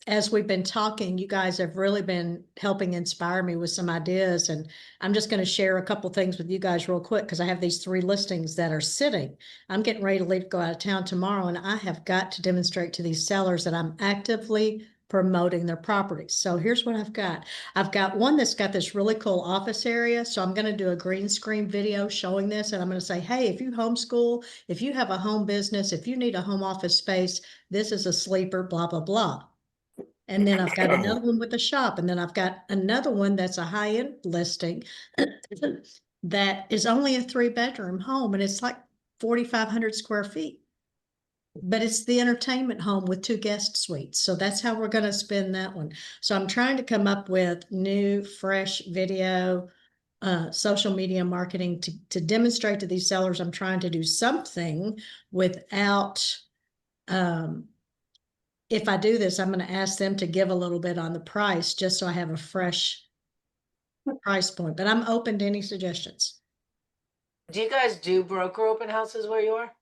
as we've been talking, you guys have really been helping inspire me with some ideas. And I'm just going to share a couple things with you guys real quick because I have these 3 listings that are sitting. I'm getting ready to leave, go out of town tomorrow, and I have got to demonstrate to these sellers that I'm actively promoting their properties. So here's what I've got. I've got one that's got this really cool office area. So I'm going to do a green screen video showing this. And I'm going to say, hey, if you homeschool, if you have a home business, if you need a home office space, this is a sleeper, blah, blah, blah. And then I've got another one with a shop. And then I've got another one that's a high-end listing that is only a 3-bedroom home. And it's like 4,500 square feet. But it's the entertainment home with 2 guest suites. So that's how we're going to spin that one. So I'm trying to come up with new, fresh video, social media marketing to demonstrate to these sellers I'm trying to do something without, if I do this, I'm going to ask them to give a little bit on the price just so I have a fresh price point. But I'm open to any suggestions. Do you guys do broker open houses where you are?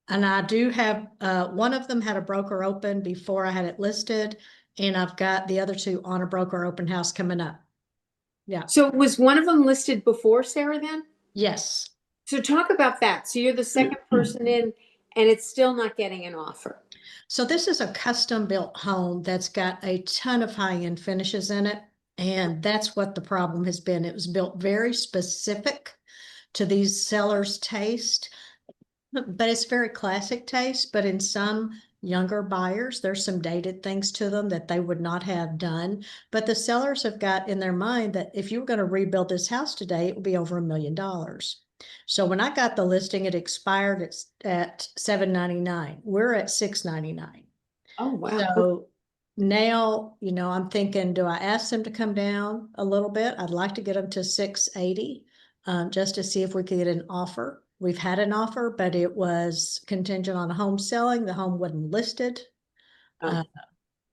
And I do have, one of them had a broker open before I had it listed, and I've got the other 2 on a broker open house coming up. Yeah. So was one of them listed before, Sarah, then? Yes. So talk about that. So you're the second person in and it's still not getting an offer. So this is a custom built home that's got a ton of high-end finishes in it. And that's what the problem has been. It was built very specific to these sellers' taste, but it's very classic taste. But in some younger buyers, there's some dated things to them that they would not have done. But the sellers have got in their mind that if you were going to rebuild this house today, it would be over $1 million. So when I got the listing, it expired at $799. We're at $699. Oh, wow. So now, you know, I'm thinking, do I ask them to come down a little bit? I'd like to get them to 680, just to see if we could get an offer. We've had an offer, but it was contingent on a home selling. The home wasn't listed. Oh.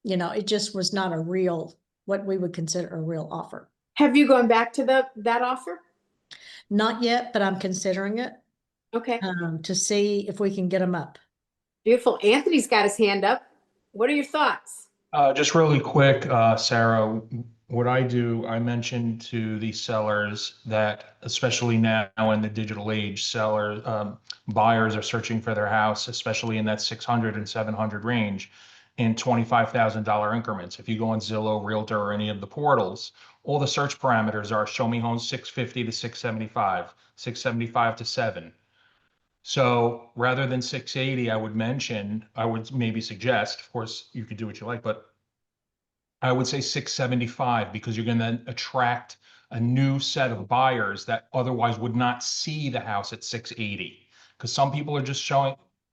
You know, it just was not a real, what we would consider a real offer. Have you gone back to that offer? Not yet, but I'm considering it, Okay. to see if we can get them up. Beautiful. Anthony's got his hand up. What are your thoughts? Just really quick, Sarah, what I do, I mentioned to the sellers that, especially now in the digital age, buyers are searching for their house, especially in that 600 and 700 range, in $25,000 increments. If you go on Zillow, Realtor, or any of the portals, all the search parameters are show me homes 650 to 675, 675 to 7. So rather than 680, I would maybe suggest, of course, you could do what you like, but I would say 675 because you're going to attract a new set of buyers that otherwise would not see the house at 680. Because some people are just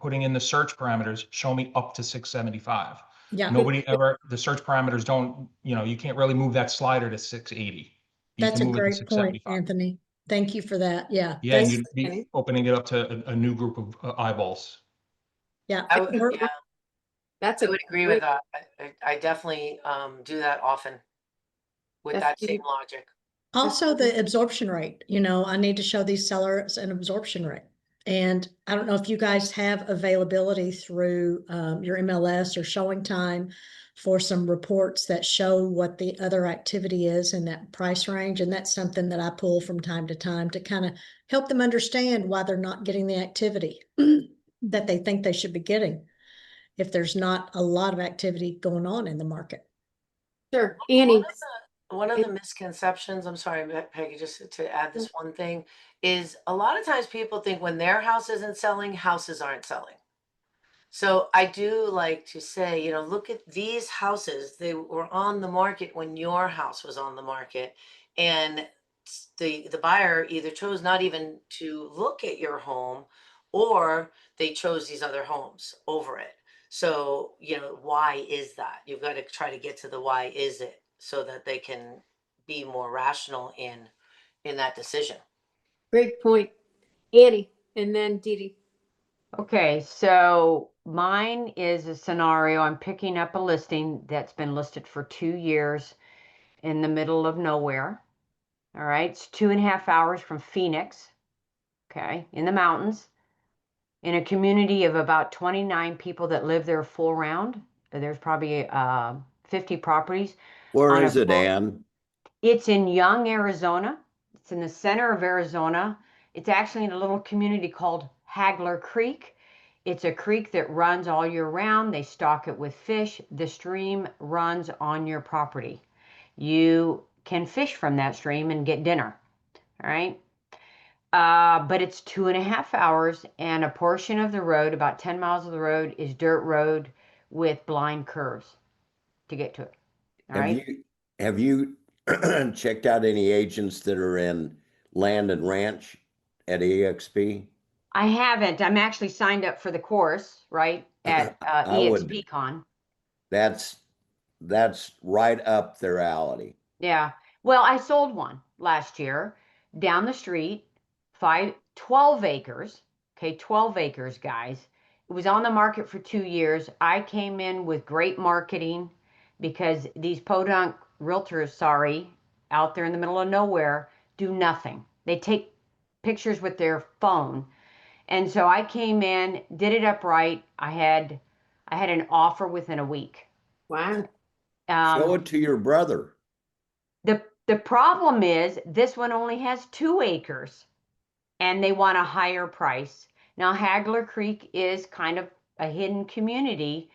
putting in the search parameters, show me up to 675. Yeah. The search parameters don't, you can't really move that slider to 680. You That's can a move it to great point, 675. Anthony. Thank you for that. Yeah. Yeah, and you'd be opening it up to a new group of eyeballs. Yeah. I would, yeah, That's I would agree with that. I definitely do that often with that same logic. Also, the absorption rate, you know, I need to show these sellers an absorption rate. And I don't know if you guys have availability through your MLS or showing time for some reports that show what the other activity is in that price range. And that's something that I pull from time to time to kind of help them understand why they're not getting the activity that they think they should be getting if there's not a lot of activity going on in the market. Sure. Annie. One of the misconceptions, I'm sorry, Peggy, just to add this one thing, is a lot of times people think when their house isn't selling, houses aren't selling. So I do like to say, you know, look at these houses. They were on the market when your house was on the market. And the buyer either chose not even to look at your home, or they chose these other homes over it. So, you know, why is that? You've got to try to get to the why is it, so that they can be more rational in that decision. Great point. Annie, and then Dee Dee. Okay, so mine is a scenario. I'm picking up a listing that's been listed for 2 years in the middle of nowhere. All right, it's 2.5 hours from Phoenix. Okay, in the mountains, in a community of about 29 people that live there full round. There's probably 50 properties. Where on a is it, full- Ann? It's in Young, Arizona. It's in the center of Arizona. It's actually in a little community called Hagler Creek. It's a creek that runs all year round. They stock it with fish. The stream runs on your property. You can fish from that stream and get dinner. All right. But it's 2.5 hours, and a portion of the road, about 10 miles of the road, is dirt road with blind curves to get to it. All right. Have you checked out any agents that are in land and ranch at EXP? I haven't. I'm actually signed up for the course, right, at I would. EXPCon. That's right up their alley. Yeah. Well, I sold one last year down the street, 12 acres. Okay, 12 acres, guys. It was on the market for 2 years. I came in with great marketing because these podunk realtors, sorry, out there in the middle of nowhere, do nothing. They take pictures with their phone. And so I came in, did it up right. I had an offer within a week. Wow. Show it to your brother. The problem is this one only has 2 acres and they want a higher price. Now, Hagler Creek is kind of a hidden community,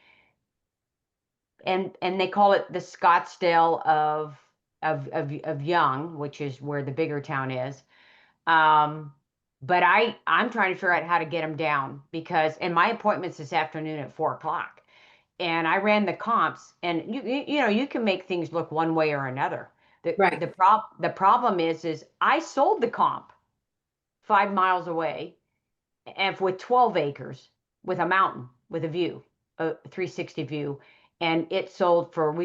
and they call it the Scottsdale of Young, which is where the bigger town is. But I'm trying to figure out how to get them down because, and my appointment's this afternoon at 4 o'clock, and I ran the comps, and you know, you can make things look one way or another. Right. The problem is I sold the comp 5 miles away, and with 12 acres, with a mountain, with a view, a 360 view, and we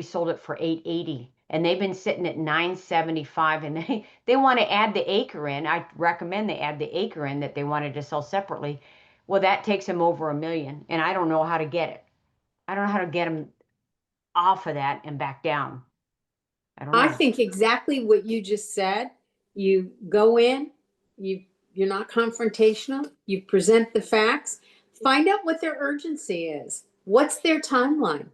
sold it for 880, and they've been sitting at 975, and they want to add the acre in. I recommend they add the acre in that they wanted to sell separately. Well, that takes them over $1 million, and I don't know how to get it. I don't know how to get them off of that and back down. I don't know. I think exactly what you just said. You go in, you're not confrontational, you present the facts, find out what their urgency is. What's their timeline?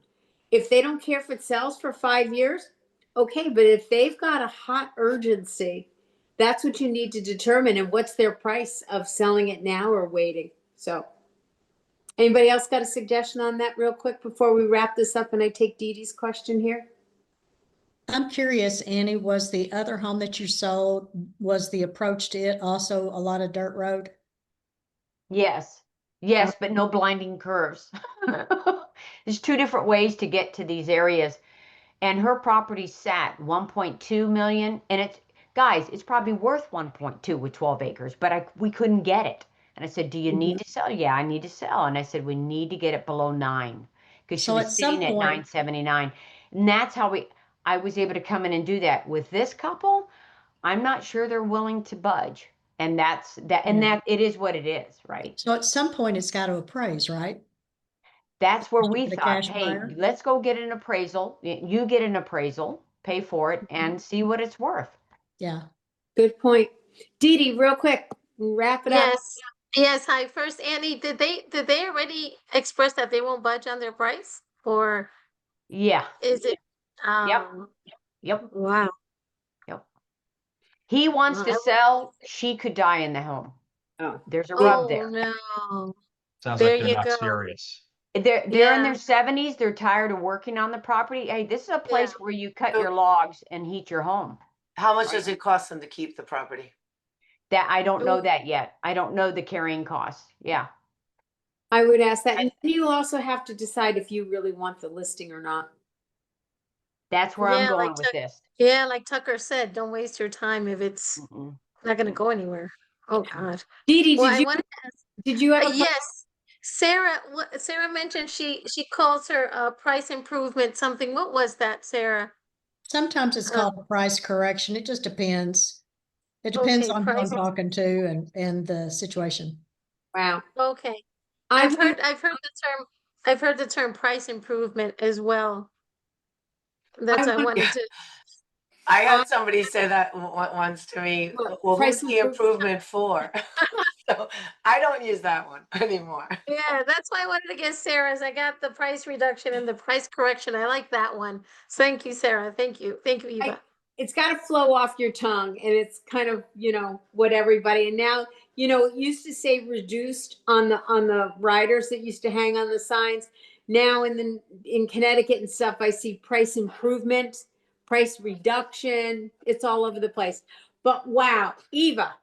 If they don't care if it sells for 5 years, okay, but if they've got a hot urgency, that's what you need to determine. And what's their price of selling it now or waiting? So, anybody else got a suggestion on that real quick before we wrap this up and I take Dee Dee's question here? I'm curious, Annie, was the other home that you sold, was the approach to it also a lot of dirt road? Yes, but no blinding curves. There's 2 different ways to get to these areas. And her property sat 1.2 million, and it's probably worth 1.2 with 12 acres, but we couldn't get it. And I said, do you need to sell? Yeah, I need to sell. And I said, we need to get it below 9, because she So was at some sitting at point- 979. And that's how I was able to come in and do that. With this couple, I'm not sure they're willing to budge. And that it is what it is, right? So at some point it's got to appraise, right? That's where we The thought, cash hey, buyer? let's go get an appraisal. You get an appraisal, pay for it, and see what it's worth. Yeah. Good point. Dee Dee, real quick, wrap it up. Yes. Hi, first, Annie, did they already express that they won't budge on their price, or Yeah. is it? Yep. Wow. Yep. He wants Wow. to sell. She could die in the home. Oh. There's a rub there. No. Sounds There like they're you not go. serious. They're in Yeah. their 70s. They're tired of working on the property. Hey, this is a place where you cut your logs and heat your home. How much does it cost them to keep the property? That I don't know that yet. I don't know the carrying costs. Yeah. I would ask that. And you also have to decide if you really want the listing or not. That's where I'm Yeah, going like with this. Yeah, like Tucker said, don't waste your time if it's Mm-mm. not going to go anywhere. Oh God. Dee Dee, Well, did I you wanted to ask, have a question? yes, Sarah. Sarah mentioned she calls her price improvement something. What was that, Sarah? Sometimes it's called a price correction. It just depends. It depends Okay, on who I'm price. talking to and the situation. Wow. Okay, I I've heard the term price improvement as well. That's why I wanted to. I had somebody say that once to me. Well, who's the improvement for? So I don't use that one anymore. Yeah, that's why I wanted to get Sarah's. I got the price reduction and the price correction. I like that one. So thank you, Sarah. Thank you, Eva. It's got to flow off your tongue, and it's kind of what everybody. And now it used to say reduced on the riders that used to hang on the signs. Now in Connecticut and stuff, I see price improvement, price reduction. It's all over the place. But wow, Eva,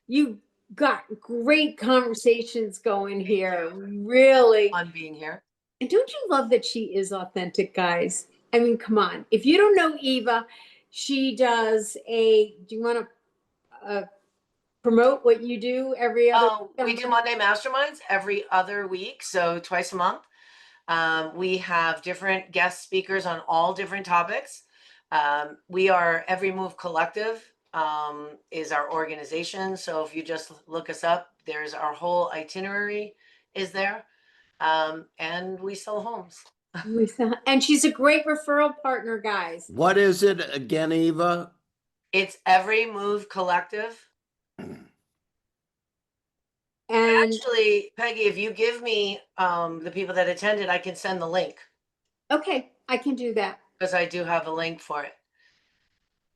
you got great conversations going here. Really. On being here. And don't you love that she is authentic, guys? I mean, come on. If you don't know Eva, she does do you want to promote what you do every other week? We do Monday Masterminds every other week, so twice a month. We have different guest speakers on all different topics. We are Every Move Collective is our organization. So if you just look us up, there's our whole itinerary is there. And we sell homes. And she's a great referral partner, guys. What is it again, Eva? It's Every Move Collective. And actually, Peggy, if you give me the people that attended, I can send the link. Okay, I can do that. Because I do have a link for it.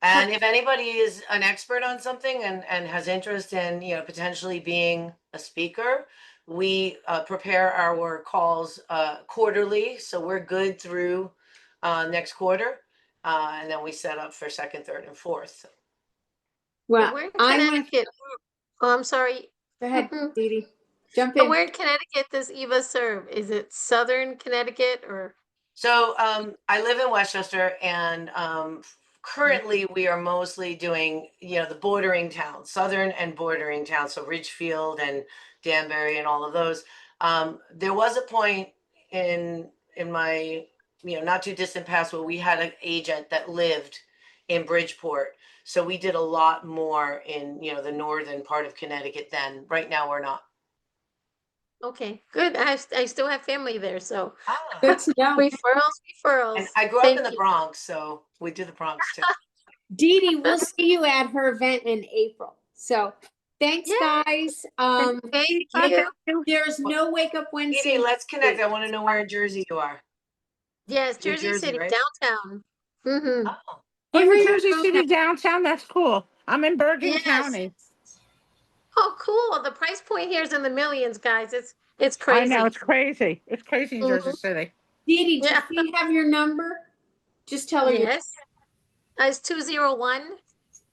And if anybody is an expert on something and has interest in, potentially being a speaker, we prepare our calls quarterly. So we're good through next quarter. And then we set up for second, third, and fourth. Well, we're in Connecticut. Oh, I'm sorry. Go ahead, Dee Dee. Jump But in. where in Connecticut does Eva serve? Is it Southern Connecticut or? So I live in Westchester, and currently we are mostly doing, the bordering towns, southern and bordering towns, so Ridgefield and Danbury and all of those. There was a point in my, not too distant past where we had an agent that lived in Bridgeport. So we did a lot more in, the northern part of Connecticut then. Right now we're not. Okay, good. I still have family there, so good to know. Referrals. And I grew up in the Bronx, so we do the Bronx too. Dee Dee, we'll see you at her event in April. So thanks, guys. Thank you. There's no Wake Up Wednesday. Dee Dee, let's connect. I want to know where in Jersey you are. Yes, New Jersey City, right? downtown. Mm-hmm. Oh. You're in Jersey City downtown? That's cool. I'm in Bergen County. Oh, cool. The price point here is in the millions, guys. It's crazy. I know, it's crazy. It's crazy in Jersey City. Dee Dee, does she have your number? Just tell her. Yes. It's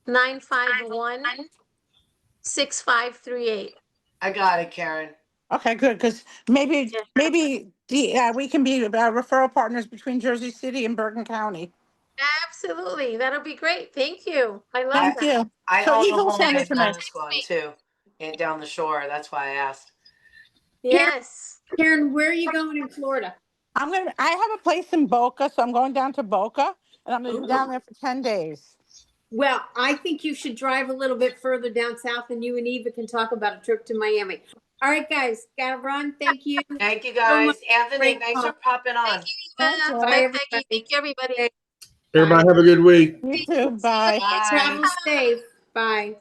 201-951-6538. I got it, Karen. Okay, good, because maybe we can be referral partners between Jersey City and Bergen County. Absolutely. That'll be great. Thank you. I love Thank that. you. I So own you a can home send it in to me. Manasquan too, and down the shore. That's why I asked. Yes. Karen, where are you going in Florida? I have a place in Boca, so I'm going down to Boca, and I'm going to be down there for 10 days. Well, I think you should drive a little bit further down south, and you and Eva can talk about a trip to Miami. All right, guys, gotta run. Thank you. Thank you, guys. Anthony, Great thanks talk. for popping on. Thank you, Eva. Bye, Bye, everybody. Peggy. Thank you, everybody. Everybody have a good week. You too. Bye. Bye. Travel safe. Bye.